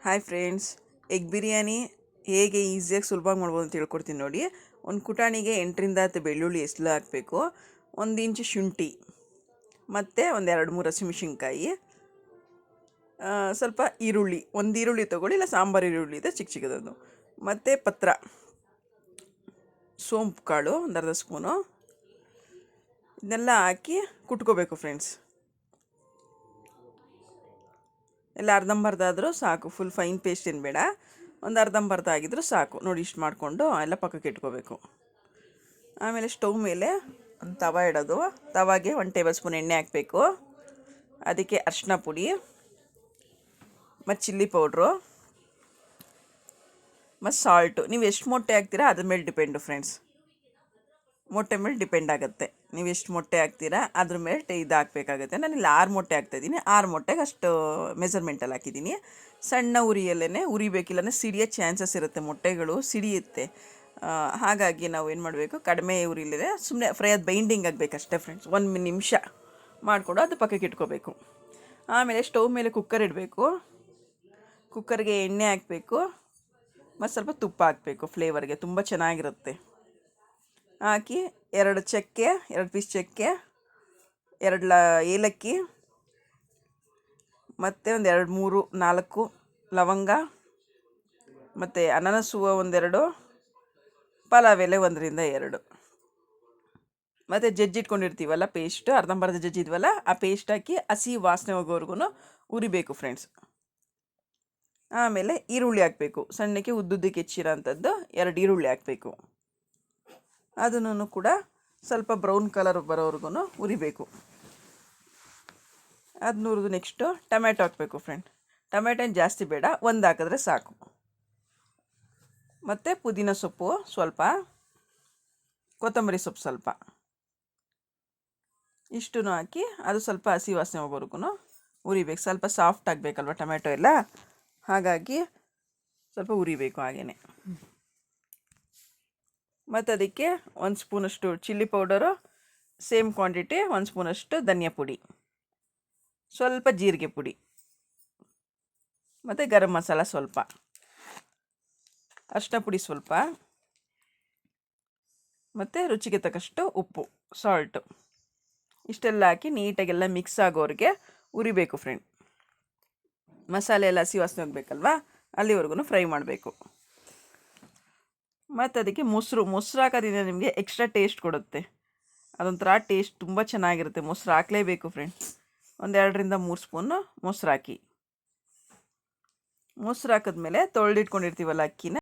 Hi friends, egg biryani ಹೇಗೆ ಈಸಿಯಾಗಿ ಸುಲಭವಾಗಿ ಮಾಡ್ಬೋದು ಅಂತ ಹೇಳ್ಕೊಡ್ತೀನಿ ನೋಡಿ. ಒಂದು ಕುಟಾಣಿಗೆ 8ರಿಂದ 10 ಬೆಳ್ಳುಳ್ಳಿ ಎಸ್ಲು ಹಾಕಬೇಕು, 1 ಇಂಚು ಶುಂಠಿ ಮತ್ತು ಒಂದು 2-3 ಹಸಿಮೆಣಸಿನ್ಕಾಯಿ, ಸ್ವಲ್ಪ ಈರುಳ್ಳಿ, ಒಂದು ಈರುಳ್ಳಿ ತೊಗೊಳ್ಳಿ, ಇಲ್ಲ ಸಾಂಬಾರು ಈರುಳ್ಳಿ ಇದೆ ಚಿಕ್ಕ ಚಿಕ್ಕದೊಂದು, ಮತ್ತು ಪತ್ರ, ಸೋಂಪು ಕಾಳು ಒಂದು ಅರ್ಧ ಸ್ಪೂನು, ಇದನ್ನೆಲ್ಲ ಹಾಕಿ ಕುಟ್ಕೋಬೇಕು ಫ್ರೆಂಡ್ಸ್. ಎಲ್ಲ ಅರ್ಧಂಬರ್ಧ ಆದರೂ ಸಾಕು, ಫುಲ್ ಫೈನ್ ಪೇಸ್ಟ್ ಏನು ಬೇಡ, ಒಂದು ಅರ್ಧಂಬರ್ಧ ಆಗಿದ್ರೂ ಸಾಕು ನೋಡಿ. ಇಷ್ಟು ಮಾಡಿಕೊಂಡು ಎಲ್ಲ ಪಕ್ಕಕ್ಕೆ ಇಟ್ಕೋಬೇಕು. ಆಮೇಲೆ ಸ್ಟವ್ ಮೇಲೆ ಒಂದು ತವ ಇಡೋದು. ತವಾಗೆ 1 ಟೇಬಲ್ ಸ್ಪೂನ್ ಎಣ್ಣೆ ಹಾಕಬೇಕು. ಅದಕ್ಕೆ ಅರಿಶಿನ ಪುಡಿ ಮತ್ತು ಚಿಲ್ಲಿ ಪೌಡ್ರು ಮತ್ತು ಸಾಲ್ಟು. ನೀವು ಎಷ್ಟು ಮೊಟ್ಟೆ ಹಾಕ್ತೀರಾ ಅದ್ರ ಮೇಲೆ ಡಿಪೆಂಡು ಫ್ರೆಂಡ್ಸ್, ಮೊಟ್ಟೆ ಮೇಲೆ ಡಿಪೆಂಡ್ ಆಗುತ್ತೆ. ನೀವು ಎಷ್ಟು ಮೊಟ್ಟೆ ಹಾಕ್ತೀರಾ ಅದ್ರ ಮೇಲೆ ಇದು ಹಾಕಬೇಕಾಗುತ್ತೆ. ನಾನು ಇಲ್ಲಿ 6 ಮೊಟ್ಟೆ ಹಾಕ್ತಾಯಿದ್ದೀನಿ. 6 ಮೊಟ್ಟೆಗೆ ಅಷ್ಟು ಮೆಜರ್ಮೆಂಟಲ್ಲಿ ಹಾಕಿದ್ದೀನಿ. ಸಣ್ಣ ಉರಿಯಲ್ಲೇ ಉರಿಬೇಕಿಲ್ಲ, ಸಿಡಿಯೋ ಚಾನ್ಸಸ್ ಇರುತ್ತೆ, ಮೊಟ್ಟೆಗಳು ಸಿಡಿಯುತ್ತೆ. ಹಾಗಾಗಿ ನಾವು ಏನು ಮಾಡಬೇಕು, ಕಡಿಮೆ ಉರಿಲೇ ಸುಮ್ಮನೆ ಫ್ರೈ ಅದು ಬೈಂಡಿಂಗ್ ಆಗಬೇಕಷ್ಟೇ ಫ್ರೆಂಡ್ಸ್. 1 ನಿಮಿಷ ಮಾಡಿಕೊಂಡು ಅದು ಪಕ್ಕಕ್ಕೆ ಇಟ್ಕೋಬೇಕು. ಆಮೇಲೆ ಸ್ಟವ್ ಮೇಲೆ ಕುಕ್ಕರ್ ಇಡಬೇಕು. ಕುಕ್ಕರ್ಗೆ ಎಣ್ಣೆ ಹಾಕಬೇಕು ಮತ್ತು ಸ್ವಲ್ಪ ತುಪ್ಪ ಹಾಕಬೇಕು, ಫ್ಲೇವರ್ಗೆ ತುಂಬ ಚೆನ್ನಾಗಿರುತ್ತೆ. ಹಾಕಿ 2 ಚಕ್ಕೆ, 2 ಪೀಸ್ ಚಕ್ಕೆ, 2 ಏಲಕ್ಕಿ ಮತ್ತು ಒಂದು 2-3-4 ಲವಂಗ ಮತ್ತು ಅನಾನಸ್ ಹೂವು 1-2, ಪಲಾವ್ ಎಲೆ 1-2 ಮತ್ತು ಜಜ್ಜಿಟ್ಕೊಂಡಿರ್ತೀವಲ್ಲ ಪೇಸ್ಟ್, ಅರ್ಧಂಬರ್ಧ ಜಜ್ಜಿದ್ವಲ್ಲ ಆ ಪೇಸ್ಟ್ ಹಾಕಿ ಹಸಿ ವಾಸನೆ ಹೋಗೋವರೆಗೂ ಉರಿಬೇಕು ಫ್ರೆಂಡ್ಸ್. ಆಮೇಲೆ ಈರುಳ್ಳಿ ಹಾಕಬೇಕು, ಸಣ್ಣಕ್ಕೆ ಉದ್ದುದ್ದಕ್ಕೆ ಹೆಚ್ಚಿರೋ ಅಂಥದ್ದು 2 ಈರುಳ್ಳಿ ಹಾಕಬೇಕು. ಅದನ್ನು ಕೂಡ ಸ್ವಲ್ಪ ಬ್ರೌನ್ ಕಲರ್ ಬರೋವರೆಗೂ ಉರಿಬೇಕು. ಅದು ಹುರಿದು ನೆಕ್ಸ್ಟು ಟೊಮೆಟೊ ಹಾಕಬೇಕು ಫ್ರೆಂಡ್. ಟೊಮೆಟೊ ಏನು ಜಾಸ್ತಿ ಬೇಡ, 1 ಹಾಕಿದ್ರೆ ಸಾಕು. ಮತ್ತು ಪುದೀನ ಸೊಪ್ಪು ಸ್ವಲ್ಪ, ಕೊತ್ತಂಬರಿ ಸೊಪ್ಪು ಸ್ವಲ್ಪ, ಇಷ್ಟೂ ಹಾಕಿ ಅದು ಸ್ವಲ್ಪ ಹಸಿ ವಾಸನೆ ಹೋಗೋವರೆಗೂ ಉರಿಬೇಕು. ಸ್ವಲ್ಪ ಸಾಫ್ಟ್ ಆಗಬೇಕಲ್ವ ಟೊಮೆಟೊ ಎಲ್ಲ, ಹಾಗಾಗಿ ಸ್ವಲ್ಪ ಉರಿಬೇಕು ಹಾಗೆಯೇ. ಮತ್ತು ಅದಕ್ಕೆ 1 ಸ್ಪೂನಷ್ಟು ಚಿಲ್ಲಿ ಪೌಡರು, ಸೇಮ್ ಕ್ವಾಂಟಿಟಿ 1 ಸ್ಪೂನಷ್ಟು ಧನಿಯಾ ಪುಡಿ, ಸ್ವಲ್ಪ ಜೀರಿಗೆ ಪುಡಿ ಮತ್ತು ಗರಂ ಮಸಾಲ ಸ್ವಲ್ಪ, ಅರಿಶಿನ ಪುಡಿ ಸ್ವಲ್ಪ, ಮತ್ತು ರುಚಿಗೆ ತಕ್ಕಷ್ಟು ಉಪ್ಪು, ಸಾಲ್ಟು, ಇಷ್ಟೆಲ್ಲ ಹಾಕಿ ನೀಟಾಗೆಲ್ಲ ಮಿಕ್ಸ್ ಆಗೋರಿಗೆ ಉರಿಬೇಕು ಫ್ರೆಂಡ್. ಮಸಾಲೆ ಎಲ್ಲ ಹಸಿ ವಾಸನೆ ಹೋಗ್ಬೇಕಲ್ವ, ಅಲ್ಲಿವರೆಗೂ ಫ್ರೈ ಮಾಡಬೇಕು. ಮತ್ತು ಅದಕ್ಕೆ ಮೊಸರು ಹಾಕೋದ್ರಿಂದ ನಿಮಗೆ ಎಕ್ಸ್ಟ್ರಾ ಟೇಸ್ಟ್ ಕೊಡುತ್ತೆ. ಅದೊಂಥರ ಟೇಸ್ಟ್ ತುಂಬ ಚೆನ್ನಾಗಿರುತ್ತೆ. ಮೊಸರು ಹಾಕಲೇಬೇಕು ಫ್ರೆಂಡ್. ಒಂದು 2-3 ಸ್ಪೂನು ಮೊಸರು ಹಾಕಿ. ಮೊಸರು ಹಾಕಿದ್ಮೇಲೆ ತೊಳೆದಿಟ್ಕೊಂಡಿರ್ತೀವಲ್ಲ ಅಕ್ಕಿನ